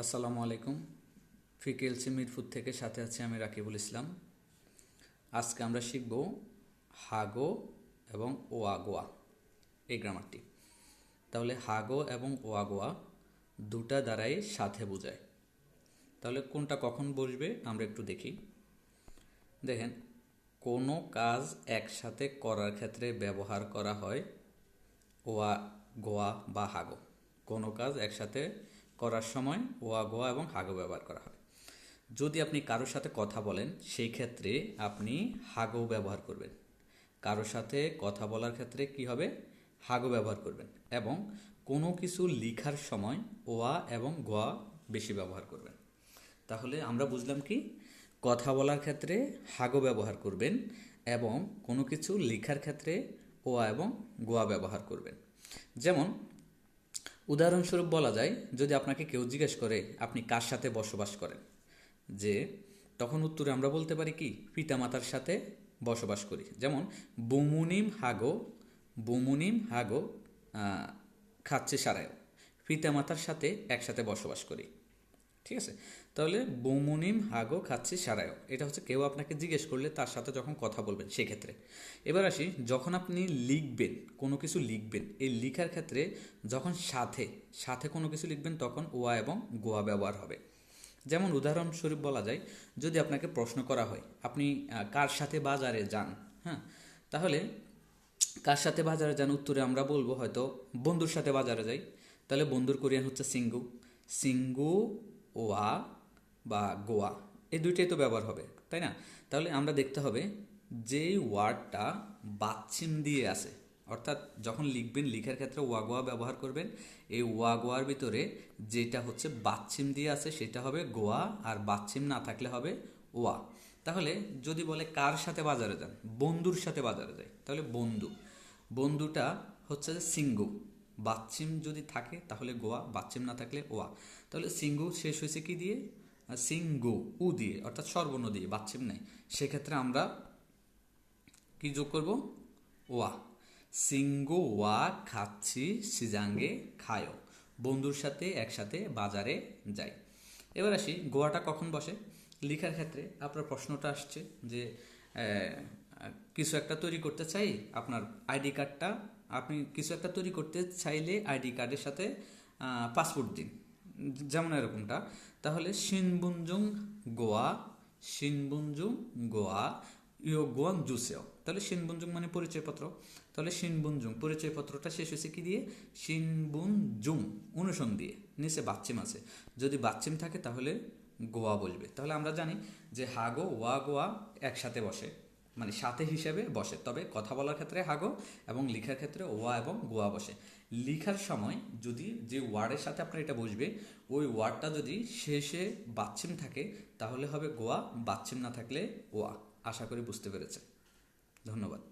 আসসালামু আলাইকুম। ফিকেলসি মিরপুর থেকে সাথে আছি আমি রাকিবুল ইসলাম। আজকে আমরা শিখব হাগো এবং ওয়াগোয়া এই গ্রামারটি। তাহলে হাগো এবং ওয়াগোয়া দুটা দ্বারাই সাথে বোঝায়। তাহলে কোনটা কখন বসবে আমরা একটু দেখি। দেখেন, কোনো কাজ একসাথে করার ক্ষেত্রে ব্যবহার করা হয় ওয়া গোয়া বা হাগো। কোনো কাজ একসাথে করার সময় ওয়া গোয়া এবং হাগো ব্যবহার করা হয়। যদি আপনি কারোর সাথে কথা বলেন সেই ক্ষেত্রে আপনি হাগো ব্যবহার করবেন। কারোর সাথে কথা বলার ক্ষেত্রে কি হবে? হাগো ব্যবহার করবেন। এবং কোনো কিছু লিখার সময় ওয়া এবং গোয়া বেশি ব্যবহার করবেন। তাহলে আমরা বুঝলাম কি, কথা বলার ক্ষেত্রে হাগো ব্যবহার করবেন এবং কোনো কিছু লেখার ক্ষেত্রে ওয়া এবং গোয়া ব্যবহার করবেন। যেমন উদাহরণস্বরূপ বলা যায়, যদি আপনাকে কেউ জিজ্ঞেস করে আপনি কার সাথে বসবাস করেন, যে তখন উত্তরে আমরা বলতে পারি কি, পিতামাতার সাথে বসবাস করি। যেমন বুমুনিম হাগো খাচ্ছে সারায়ও, পিতামাতার সাথে একসাথে বসবাস করি। ঠিক আছে? তাহলে বুমুনিম হাগো খাচ্ছি সারায়ও, এটা হচ্ছে কেউ আপনাকে জিজ্ঞেস করলে তার সাথে যখন কথা বলবেন সেক্ষেত্রে। এবার আসি, যখন আপনি লিখবেন, কোনো কিছু লিখবেন, এই লিখার ক্ষেত্রে যখন সাথে সাথে কোনো কিছু লিখবেন তখন ওয়া এবং গোয়া ব্যবহার হবে। যেমন উদাহরণস্বরূপ বলা যায়, যদি আপনাকে প্রশ্ন করা হয় আপনি কার সাথে বাজারে যান, হ্যাঁ, তাহলে কার সাথে বাজারে যান উত্তরে আমরা বলবো হয়তো বন্ধুর সাথে বাজারে যাই। তাহলে বন্ধুর কোরিয়ান হচ্ছে সিঙ্গু। সিঙ্গু ওয়া বা গোয়া, এই দুইটাই তো ব্যবহার হবে, তাই না? তাহলে আমরা দেখতে হবে যেই ওয়ার্ডটা বাচ্চিম দিয়ে আছে, অর্থাৎ যখন লিখবেন লিখার ক্ষেত্রে ওয়াগোয়া ব্যবহার করবেন। এই ওয়াগোয়ার ভিতরে যেটা হচ্ছে বাচ্চিম দিয়ে আছে সেটা হবে গোয়া, আর বাচ্চিম না থাকলে হবে ওয়া। তাহলে যদি বলে কার সাথে বাজারে যান, বন্ধুর সাথে বাজারে যাই, তাহলে বন্ধুটা হচ্ছে সিঙ্গু। বাচ্চিম যদি থাকে তাহলে গোয়া, বাচ্চিম না থাকলে ওয়া। তাহলে সিঙ্গু শেষ হয়েছে কি দিয়ে? সিঙ্গু উ দিয়ে, অর্থাৎ স্বরবর্ণ দিয়ে, বাচ্চিম নেই। সেক্ষেত্রে আমরা কি যোগ করব? ওয়া। সিঙ্গু ওয়া খাচ্ছি সিজাঙ্গে খায়ো, বন্ধুর সাথে একসাথে বাজারে যাই। এবার আসি, গোয়াটা কখন বসে? লিখার ক্ষেত্রে আপনার প্রশ্নটা আসছে যে কিছু একটা তৈরি করতে চাই, আপনার আইডি কার্ডটা, আপনি কিছু একটা তৈরি করতে চাইলে আইডি কার্ডের সাথে পাসপোর্ট দিন, যেমন এরকমটা। তাহলে শিনবুনজুং গোয়া ইও গোয়াং জুসেও, তাহলে শিনবুনজুং মানে পরিচয়পত্র। তাহলে শিনবুনজুং পরিচয়পত্রটা শেষ হয়েছে কি দিয়ে? শিনবুনজুং অনুসং দিয়ে, নিচে বাচ্চিম আছে। যদি বাচ্চিম থাকে তাহলে গোয়া বলবে। তাহলে আমরা জানি যে হাগো ওয়া গোয়া একসাথে বসে, মানে সাথে হিসেবে বসে। তবে কথা বলার ক্ষেত্রে হাগো এবং লিখার ক্ষেত্রে ওয়া এবং গোয়া বসে। লিখার সময় যদি যে ওয়ার্ডের সাথে আপনার এটা বসবে, ওই ওয়ার্ডটা যদি শেষে বাচ্চিম থাকে তাহলে হবে গোয়া, বাচ্চিম না থাকলে ওয়া। আশা করি বুঝতে পেরেছেন। ধন্যবাদ।